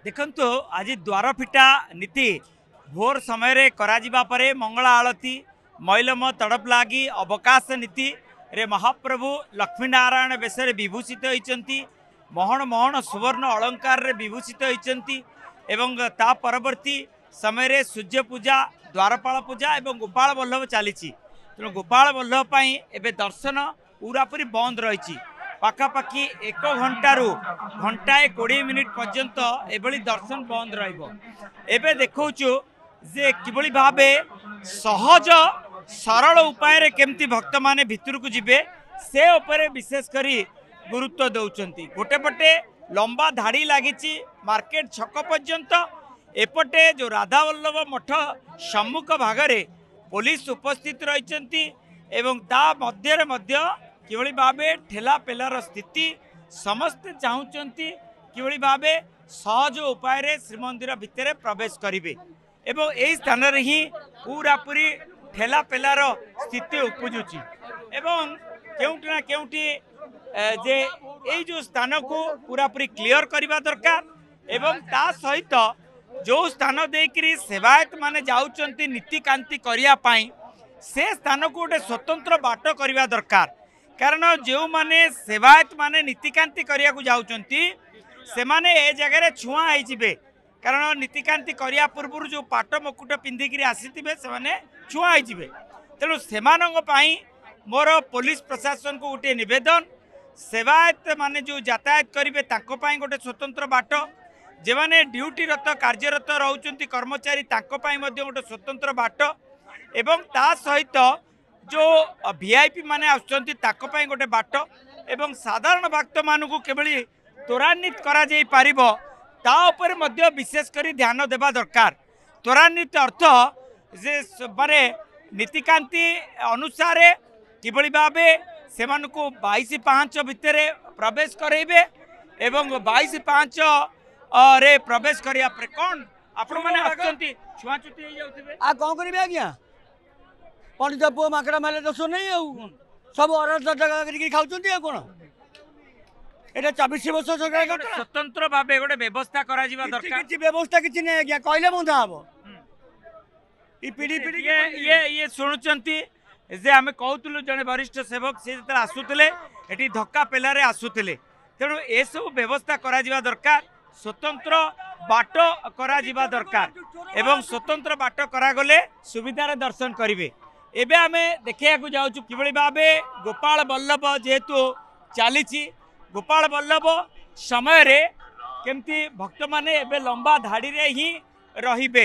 देखंतु आज द्वार फिटा नीति भोर समय परे मंगला आलती मैलम तड़प लगी अवकाश नीति रे महाप्रभु लक्ष्मीनारायण बेश विभूषित होती महण महण सुवर्ण अलंकार रे विभूषित होती एवं ता परवर्ती समय सूर्य पूजा द्वारपाल पूजा एवं गोपाल वल्लभ चली तेणु गोपाल वल्लभ एवं दर्शन पूरापूरी बंद रही पाखापाखि 1 घंटारू घंटाए 20 मिनिट पर्यंत एभली दर्शन बंद रहिबो। देखौचु जे किभली भाबे सहज सरल उपाय केमती भक्त माने भितर को जिबे से उपरे विशेष करी गुरुत्व दौचंती। गोटे पटे लंबा धाड़ी लागिची मार्केट छक पर्यंत एपटे जो राधा वल्लभ मठ सम्मुख भागरे पुलिस उपस्थित रहिचंती एवं ता मध्य किभली भाबे ठेला पेलार स्थिति समस्ते चाहूँगी किभली भाबे सहज उपाय रे श्रीमंदिर भितर प्रवेश करिवे एवं एई स्थान रे ही पूरा पूरी ठेला पेलार स्थिति उपजुची एवं केउटी ना केउटी जे एई जो स्थान को पूरा पूरी क्लियर करबा दरकार एवं ता सहित जो स्थान देकरी सेवायत माने जाउचंती नीतिकांति करिया पाई से स्थान को गोटे स्वतंत्र बाट करबा दरकार कारण जो माने सेवायत माने नीतिकांति करिया को जाउचंती से माने ए जगह छुआ होइजिबे कारण नीतिकांति करिया पूर्व जो पाट मकुट पिंधिकी आसीथिबे से माने छुआ होइजिबे तेणु सेमानंग पई मोर पुलिस प्रशासन को गोटे निवेदन सेवायत माने जो यातायात करिवे तांको पई गोटे स्वतंत्र बाट जे माने ड्यूटी रत कार्यरत रहउचंती कर्मचारी तांको पई मध्ये गोटे स्वतंत्र बाट एवं ता सहित जो वीआईपी माने आउचंती ताको पई गोटे बाट एवं साधारण भक्त मानकु केवली त्वरान्वित करा जाई पारिबो ता ऊपर मध्ये विशेष करी ध्यान देबा दरकार। त्वरान्वित अर्थ जे माने नीतिकांति अनुसार किभली भाबे सेमानकु 22 पांच भितर प्रवेश करैबे एवं 22 पांच रे प्रवेश करिया पर कोन आपण माने आउचंती छुआछुती हो जाउथिबे आ कोन करिबे आज्ञा पंडित पुओ माकड़ा मारे दोष नहीं आउ सब अरज जगह करके खाउचंती आ कोन एटा 24 वर्ष सरकार स्वतंत्र भाबे गोटे व्यवस्था करा जिबा दरकार किछि व्यवस्था किछि नै आज्ञा कहले बंधा हबो ई पीढ़ी पीढ़ी ये सुनुचंती जे आमे कहउतलु जने वरिष्ठ सेवक से जतरा आसुतले एठी धक्का पेलारे आसुतले तेणु ए सब व्यवस्था करा जिबा दरकार स्वतंत्र बाट करा जिबा दरकार एवं स्वतंत्र बाट करा गले सुविधार दर्शन करिवे। एबे आमे देखिया को जाउछु किभली भाबे गोपाल वल्लभ जेहेतु चली गोपाल वल्लभ समय रे केमती भक्त माने एबे लंबा धाड़ी रे ही रहिबे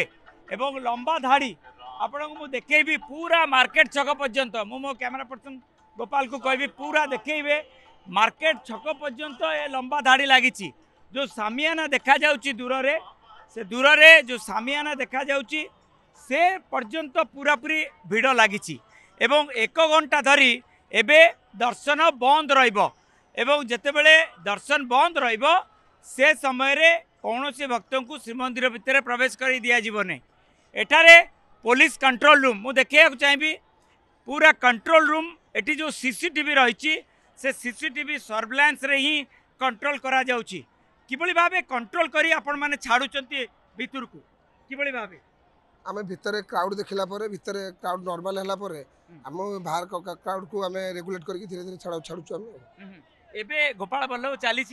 एवं लंबा धाड़ी आपण को देखेबी पूरा मार्केट छक पर्यंत मो कैमरा पर्सन गोपाल को कहबी पूरा देखेबे मार्केट छक पर्यंत ए लंबा धाड़ी लागिची जो सामियाना देखा जाउची दूर रे से दूर रे जो सामियाना देखा जाउची से पर्यंत पूरा पूरी भिड़ लगी एवं 1 घंटा धरी एबे दर्शन बंद रहिबो एवं जेतेबेले दर्शन बंद रहिबो से समय रे कौनसी भक्तों को श्रीमंदिर भितर प्रवेश कर दिया जीवने एठारे पुलिस कंट्रोल रूम मु देखिया चाहिए पूरा कंट्रोल रूम एटी जो सीसीटीवी रही से सीसीटीवी सर्वेलांस रे ही कंट्रोल करा जाउची किभली भाबे कंट्रोल करी आपण माने छाडुचंती भितर को किभली भाबे आम भितर क्राउड देखला पर भितर क्राउड नॉर्मल हला पर आम बाहर क्राउड को आम रेगुलेट करके धीरे धीरे छाड़ू आम एबे गोपाल वल्लभ चली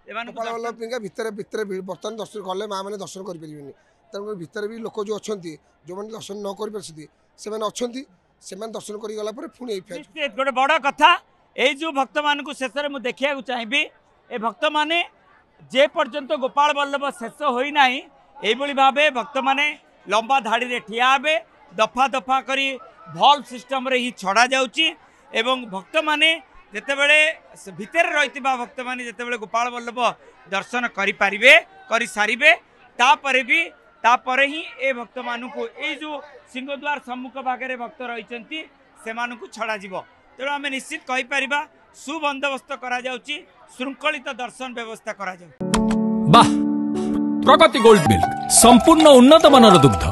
गोपाल वल्लभ भितर भितर बर्तमान दर्शन कले माँ मैंने दर्शन करें तेणु भितर भी लोक जो अच्छा जो मैंने दर्शन न कर से दर्शन कर गला पुणी गोटे बड़ कथा ये जो भक्त मान शेष में देखा चाहिए ए भक्त माने जे पर्यंत गोपाल वल्लभ शेष होना यही भाव भक्त माने लंबा धाड़ी रे ठिया हे दफा दफा करी भल सिस्टम रे ही छड़ा जाउची एवं भक्त माने जेतेबेले भितर रहितिबा भक्त माने जेतेबेले गोपाल वल्लभ दर्शन करि पारिबे करि सारिबे तापरे ही ए भक्त मानकु ए जो सिंहद्वार सम्मुख भागरे भक्त रहिचंती से मानकु छड़ा जिवो तेणु आमे निश्चित कहि परिबा सुबंदोबस्त करा जाउची श्रृंखलित दर्शन व्यवस्था करा जाउ। वाह प्रगति गोल्ड मिल्क संपूर्ण उन्नत मानर दुग्ध।